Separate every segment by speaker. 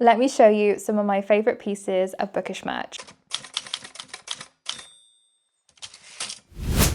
Speaker 1: let me show you some of my favorite pieces of Bookish merch.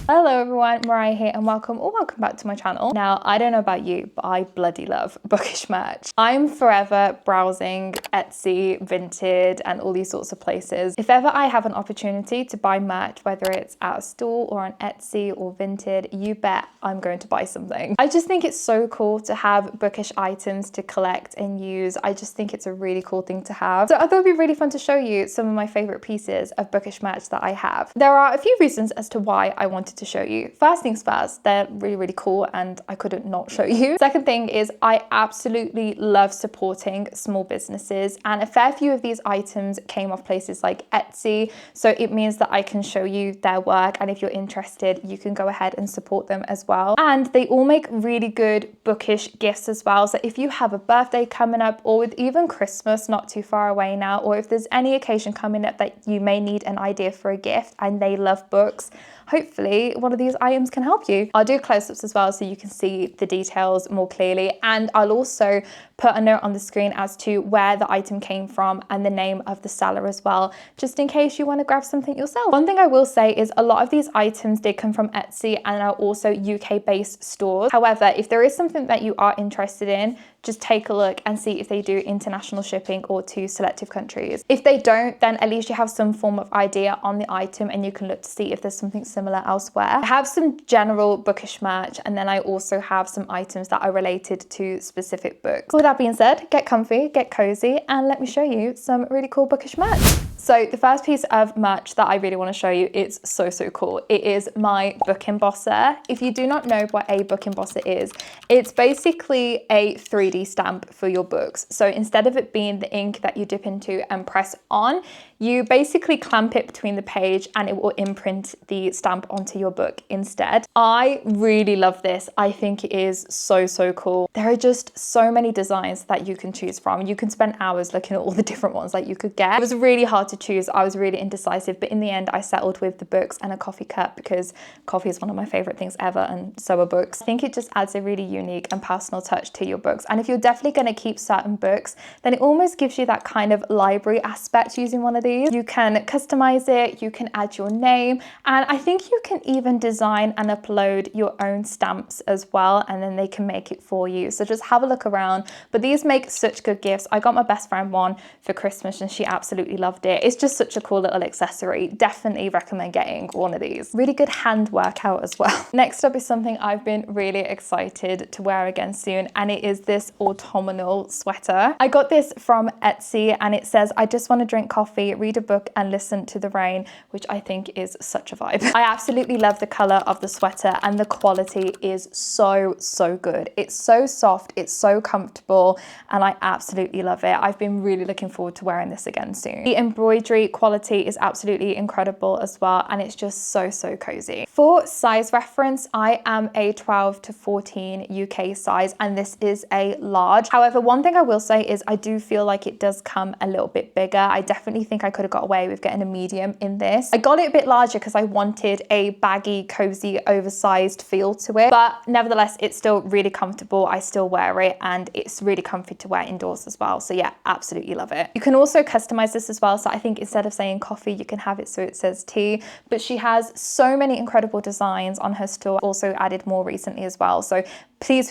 Speaker 1: Hello everyone, Mariah here and welcome back to my channel. Now, I don't know about you, but I bloody love Bookish merch. I'm forever browsing Etsy, Vinted, and all these sorts of places. If ever I have an opportunity to buy merch, whether it's at a store or on Etsy or Vinted, you bet I'm going to buy something. I just think it's so cool to have Bookish items to collect and use. I just think it's a really cool thing to have. So I thought it'd be really fun to show you some of my favorite pieces of Bookish merch that I have. There are a few reasons as to why I wanted to show you. First things first, they're really cool and I couldn't not show you. Second thing is I absolutely love supporting small businesses, and a fair few of these items came off places like Etsy, so it means that I can show you their work, and if you're interested you can go ahead and support them as well. And they all make really good bookish gifts as well, so if you have a birthday coming up, or with even Christmas not too far away now, or if there's any occasion coming up that you may need an idea for a gift and they love books, hopefully one of these items can help you. I'll do close-ups as well so you can see the details more clearly, and I'll also put a note on the screen as to where the item came from and the name of the seller as well, just in case you want to grab something yourself. One thing I will say is a lot of these items did come from Etsy and are also UK-based stores. However, if there is something that you are interested in, just take a look and see if they do international shipping or to selective countries. If they don't, then at least you have some form of idea on the item and you can look to see if there's something similar elsewhere. I have some general bookish merch, and then I also have some items that are related to specific books. With that being said, get comfy, get cozy, and let me show you some really cool bookish merch. So the first piece of merch that I really want to show you, it's so cool. It is my book embosser. If you do not know what a book embosser is, it's basically a 3D stamp for your books. So instead of it being the ink that you dip into and press on, you basically clamp it between the page and it will imprint the stamp onto your book instead. I really love this. I think it is so cool. There are just so many designs that you can choose from. You can spend hours looking at all the different ones that you could get. It was really hard to choose. I was really indecisive, but in the end I settled with the books and a coffee cup because coffee is one of my favorite things ever, and so are books. I think it just adds a really unique and personal touch to your books, and if you're definitely going to keep certain books, then it almost gives you that kind of library aspect using one of these. You can customize it, you can add your name, and I think you can even design and upload your own stamps as well, and then they can make it for you. So just have a look around, but these make such good gifts. I got my best friend one for Christmas and she absolutely loved it. It's just such a cool little accessory. Definitely recommend getting one of these. Really good hand workout as well. Next up is something I've been really excited to wear again soon, and it is this autumnal sweater. I got this from Etsy and it says, "I just want to drink coffee, read a book and listen to the rain," which I think is such a vibe. I absolutely love the color of the sweater and the quality is so good. It's so soft, it's so comfortable, and I absolutely love it. I've been really looking forward to wearing this again soon. The embroidery quality is absolutely incredible as well, and it's just so cozy. For size reference, I am a 12 to 14 UK size and this is a large. However, one thing I will say is I do feel like it does come a little bit bigger. I definitely think I could have got away with getting a medium in this. I got it a bit larger because I wanted a baggy, cozy, oversized feel to it, but nevertheless, it's still really comfortable. I still wear it and it's really comfy to wear indoors as well. So yeah, absolutely love it. You can also customize this as well. So I think instead of saying coffee, you can have it so it says tea, but she has so many incredible designs on her store, also added more recently as well. So please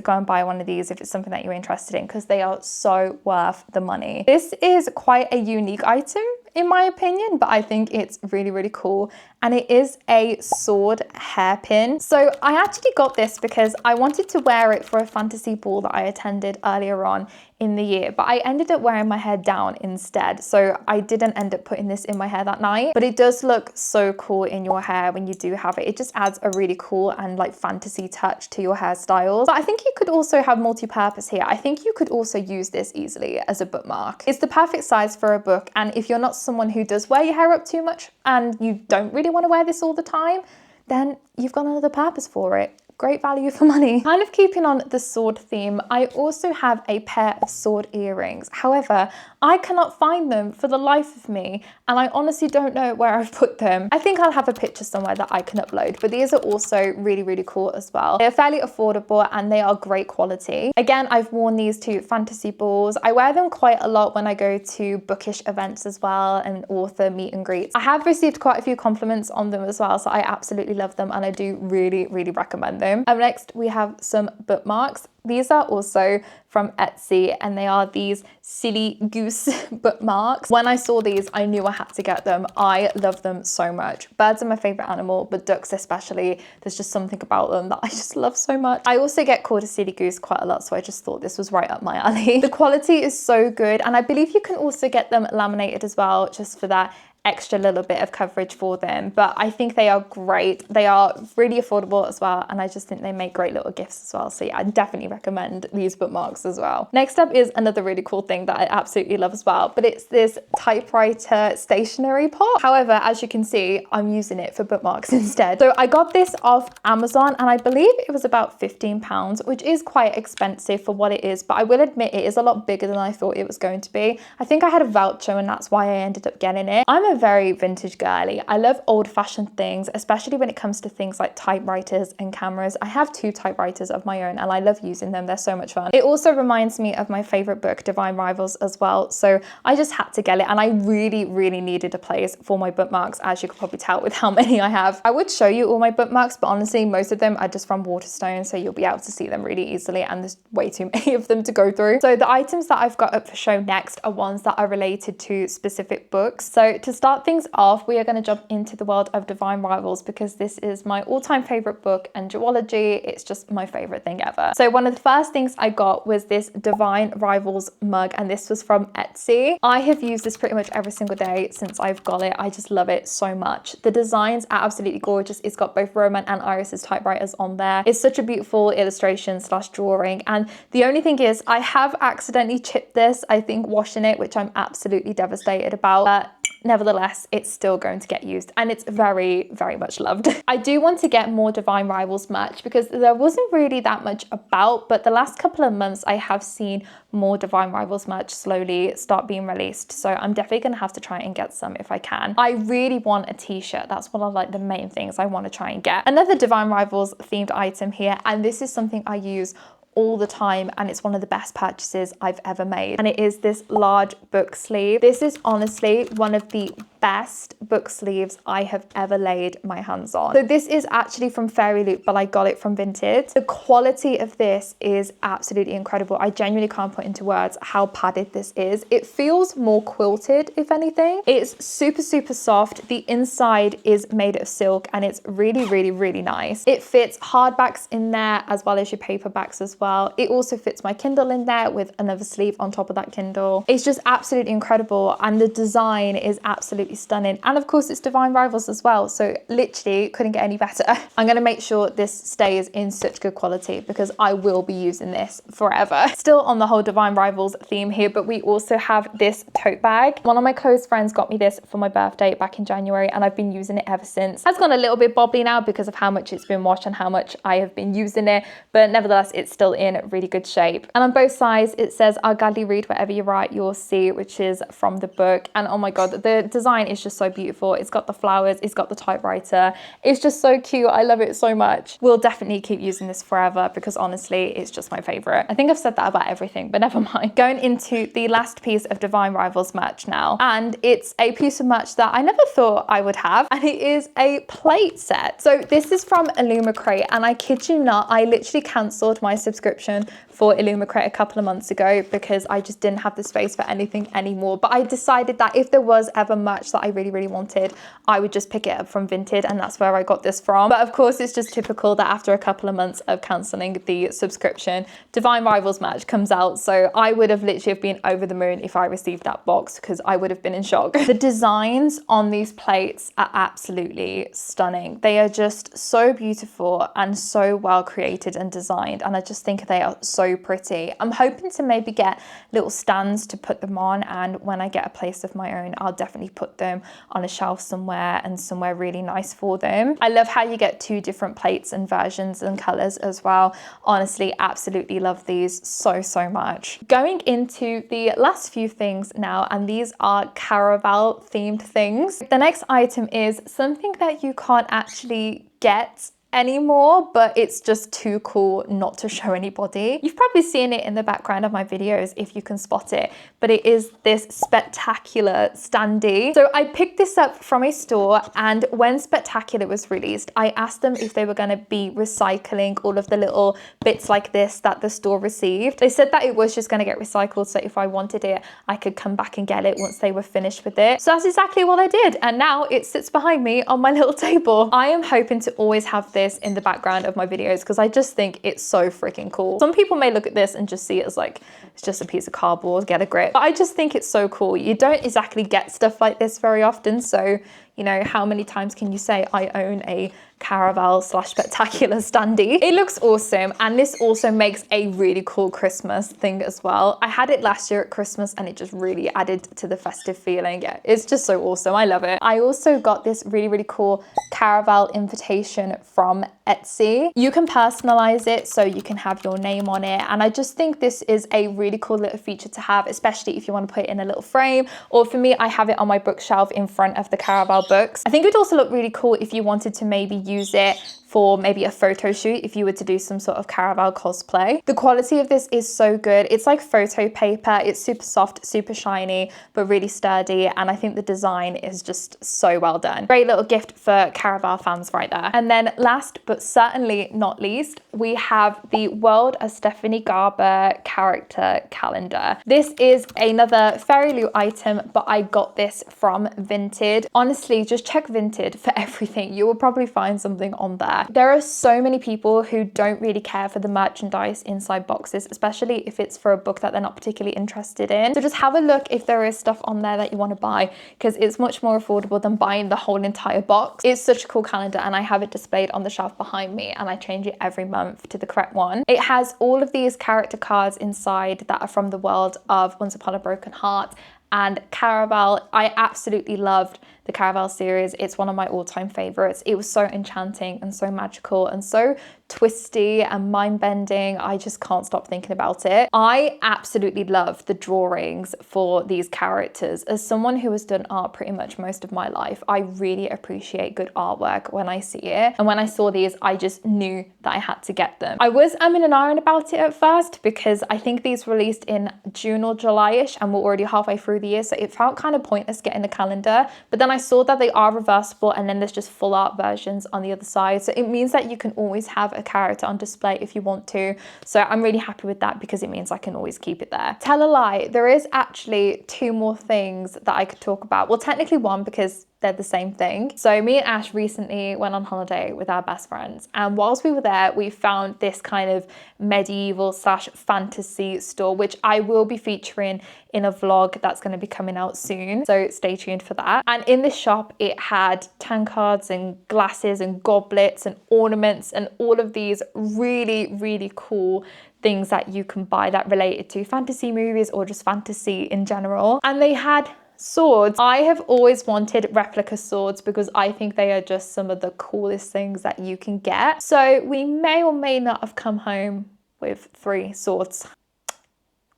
Speaker 1: go and buy one of these if it's something that you're interested in, because they are so worth the money. This is quite a unique item in my opinion, but I think it's really cool, and it is a sword hairpin. So I actually got this because I wanted to wear it for a fantasy ball that I attended earlier on in the year, but I ended up wearing my hair down instead, so I didn't end up putting this in my hair that night. But it does look so cool in your hair when you do have it. It just adds a really cool and like fantasy touch to your hairstyles. But I think you could also have multi-purpose here. I think you could also use this easily as a bookmark. It's the perfect size for a book, and if you're not someone who does wear your hair up too much and you don't really want to wear this all the time, then you've got another purpose for it. great value for money. Kind of keeping on the sword theme, I also have a pair of sword earrings. However, I cannot find them for the life of me, and I honestly don't know where I've put them. I think I'll have a picture somewhere that I can upload, but these are also really, really cool as well. They're fairly affordable and they are great quality. Again, I've worn these to fantasy balls. I wear them quite a lot when I go to Bookish events as well and author meet and greets. I have received quite a few compliments on them as well, so I absolutely love them and I do really, really recommend them. Next, we have some bookmarks. These are also from Etsy and they are these silly goose bookmarks. When I saw these, I knew I had to get them. I love them so much. Birds are my favorite animal, but ducks especially. There's just something about them that I just love so much. I also get called a silly goose quite a lot, so I just thought this was right up my alley. The quality is so good, and I believe you can also get them laminated as well, just for that extra little bit of coverage for them, but I think they are great. They are really affordable as well, and I just think they make great little gifts as well. So yeah, I definitely recommend these bookmarks as well. Next up is another really cool thing that I absolutely love as well, but it's this typewriter stationery pot. However, as you can see, I'm using it for bookmarks instead. So I got this off Amazon and I believe it was about £15, which is quite expensive for what it is, but I will admit it is a lot bigger than I thought it was going to be. I think I had a voucher and that's why I ended up getting it. I'm a very vintage girly. I love old-fashioned things, especially when it comes to things like typewriters and cameras. I have 2 typewriters of my own and I love using them. They're so much fun. It also reminds me of my favorite book, Divine Rivals, as well. So I just had to get it, and I really, really needed a place for my bookmarks, as you could probably tell with how many I have. I would show you all my bookmarks, but honestly, most of them are just from Waterstone, so you'll be able to see them really easily, and there's way too many of them to go through. So the items that I've got up for show next are ones that are related to specific books. So to start things off, we are going to jump into the world of Divine Rivals because this is my all-time favorite book, and duology, it's just my favorite thing ever. So one of the first things I got was this Divine Rivals mug, and this was from Etsy. I have used this pretty much every single day since I've got it. I just love it so much. The designs are absolutely gorgeous. It's got both Roman and Iris's typewriters on there. It's such a beautiful illustration / drawing, and the only thing is I have accidentally chipped this, I think, washing it, which I'm absolutely devastated about, but nevertheless, it's still going to get used and it's very, very much loved. I do want to get more Divine Rivals merch because there wasn't really that much about, but the last couple of months I have seen more Divine Rivals merch slowly start being released. So I'm definitely going to have to try and get some if I can. I really want a t-shirt. That's one of like the main things I want to try and get. Another Divine Rivals themed item here, and this is something I use all the time, and it's one of the best purchases I've ever made, and it is this large book sleeve. This is honestly one of the best book sleeves I have ever laid my hands on. So this is actually from Fairy Loot, but I got it from Vinted. The quality of this is absolutely incredible. I genuinely can't put into words how padded this is. It feels more quilted, if anything. It's super, super soft. The inside is made of silk, and it's really, really, really nice. It fits hardbacks in there as well as your paperbacks as well. It also fits my Kindle in there with another sleeve on top of that Kindle. It's just absolutely incredible, and the design is absolutely stunning, and of course it's Divine Rivals as well, so literally couldn't get any better. I'm going to make sure this stays in such good quality because I will be using this forever. Still on the whole Divine Rivals theme here, but we also have this tote bag. One of my close friends got me this for my birthday back in January, and I've been using it ever since. It's gone a little bit bobbly now because of how much it's been washed and how much I have been using it, but nevertheless it's still in really good shape. And on both sides it says, "I'll gladly read whatever you write, you'll see," which is from the book. And oh my god, the design is just so beautiful. It's got the flowers, it's got the typewriter. It's just so cute. I love it so much. We'll definitely keep using this forever because honestly, it's just my favorite. I think I've said that about everything, but never mind. Going into the last piece of Divine Rivals merch now, and it's a piece of merch that I never thought I would have, and it is a plate set. So this is from Illumicrate, and I kid you not, I literally cancelled my subscription for Illumicrate a couple of months ago because I just didn't have the space for anything anymore. But I decided that if there was ever merch that I really, really wanted, I would just pick it up from Vinted, and that's where I got this from. But of course, it's just typical that after a couple of months of cancelling the subscription, Divine Rivals merch comes out. So I would have literally been over the moon if I received that box because I would have been in shock. The designs on these plates are absolutely stunning. They are just so beautiful and so well created and designed, and I just think they are so pretty. I'm hoping to maybe get little stands to put them on, and when I get a place of my own, I'll definitely put put them on a shelf somewhere and somewhere really nice for them. I love how you get 2 different plates and versions and colors as well. Honestly, absolutely love these so much. Going into the last few things now, and these are Caraval themed things. The next item is something that you can't actually get anymore, but it's just too cool not to show anybody. You've probably seen it in the background of my videos if you can spot it, but it is this spectacular standee. So I picked this up from a store, and when Spectacular was released, I asked them if they were going to be recycling all of the little bits like this that the store received. They said that it was just going to get recycled, so if I wanted it, I could come back and get it once they were finished with it. So that's exactly what I did, and now it sits behind me on my little table. I am hoping to always have this in the background of my videos because I just think it's so freaking cool. Some people may look at this and just see it as like, it's just a piece of cardboard, get a grip. But I just think it's so cool. You don't exactly get stuff like this very often. So, you know, how many times can you say I own a Caraval / Spectacular standee? It looks awesome, and this also makes a really cool Christmas thing as well. I had it last year at Christmas and it just really added to the festive feeling. Yeah, it's just so awesome. I love it. I also got this really cool Caraval invitation from Etsy. You can personalize it so you can have your name on it, and I just think this is a really cool little feature to have, especially if you want to put it in a little frame, or for me, I have it on my bookshelf in front of the Caraval books. I think it would also look really cool if you wanted to maybe use it for maybe a photo shoot if you were to do some sort of Caraval cosplay. The quality of this is so good. It's like photo paper. It's super soft, super shiny, but really sturdy. And I think the design is just so well done. Great little gift for Caraval fans right there. And then last but certainly not least, we have the World of Stephanie Garber character calendar. This is another Fairy Loot item, but I got this from Vinted. Honestly, just check Vinted for everything. You will probably find something on there. There are so many people who don't really care for the merchandise inside boxes, especially if it's for a book that they're not particularly interested in. So just have a look if there is stuff on there that you want to buy, because it's much more affordable than buying the whole entire box. It's such a cool calendar, and I have it displayed on the shelf behind me, and I change it every month to the correct one. It has all of these character cards inside that are from the world of Once Upon a Broken Heart and Caraval. I absolutely loved the Caraval series. It's one of my all-time favorites. It was so enchanting and so magical and so twisty and mind-bending. I just can't stop thinking about it. I absolutely love the drawings for these characters. As someone who has done art pretty much most of my life, I really appreciate good artwork when I see it. And when I saw these, I just knew that I had to get them. I was umming and ahhing about it at first because I think these released in June or July-ish, and we're already halfway through the year, so it felt kind of pointless getting the calendar. But then I saw that they are reversible, and then there's just full art versions on the other side. So it means that you can always have a character on display if you want to. So I'm really happy with that because it means I can always keep it there. Tell a lie, there is actually 2 more things that I could talk about. Well, technically 1 because they're the same thing. So me and Ash recently went on holiday with our best friends, and whilst we were there, we found this kind of medieval / fantasy store, which I will be featuring in a vlog that's going to be coming out soon, so stay tuned for that. And in this shop, it had tankards and glasses and goblets and ornaments and all of these really cool things that you can buy that related to fantasy movies or just fantasy in general. And they had swords. I have always wanted replica swords because I think they are just some of the coolest things that you can get. So we may or may not have come home with 3 swords.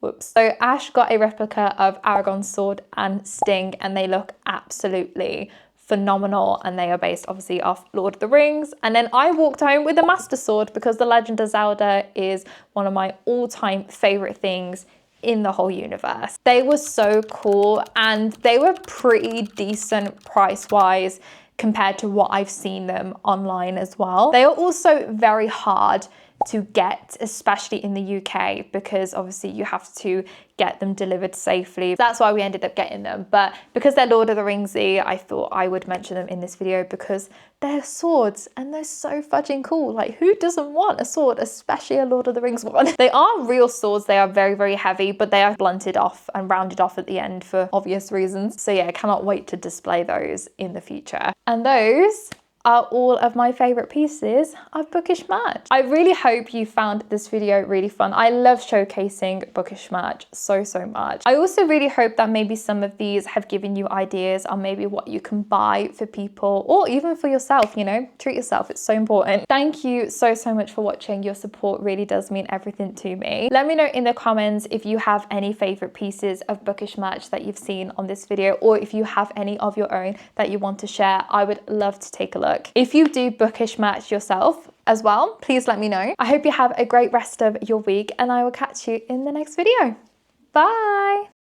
Speaker 1: Whoops. So Ash got a replica of Aragon's sword and Sting, and they look absolutely phenomenal, and they are based obviously off Lord of the Rings. And then I walked home with a Master Sword because The Legend of Zelda is one of my all-time favorite things in the whole universe. They were so cool, and they were pretty decent price-wise compared to what I've seen them online as well. They are also very hard to get, especially in the UK, because obviously you have to get them delivered safely. That's why we ended up getting them. But because they're Lord of the Ringsy, I thought I would mention them in this video because they're swords and they're so fudging cool. Like, who doesn't want a sword, especially a Lord of the Rings one? They are real swords. They are very heavy, but they are blunted off and rounded off at the end for obvious reasons. So yeah, I cannot wait to display those in the future. And those are all of my favorite pieces of Bookish merch. I really hope you found this video really fun. I love showcasing Bookish merch so much. I also really hope that maybe some of these have given you ideas on maybe what you can buy for people or even for yourself, you know, treat yourself, it's so important. Thank you so much for watching. Your support really does mean everything to me. Let me know in the comments if you have any favorite pieces of Bookish merch that you've seen on this video, or if you have any of your own that you want to share. I would love to take a look. If you do Bookish merch yourself as well, please let me know. I hope you have a great rest of your week, and I will catch you in the next video. Bye.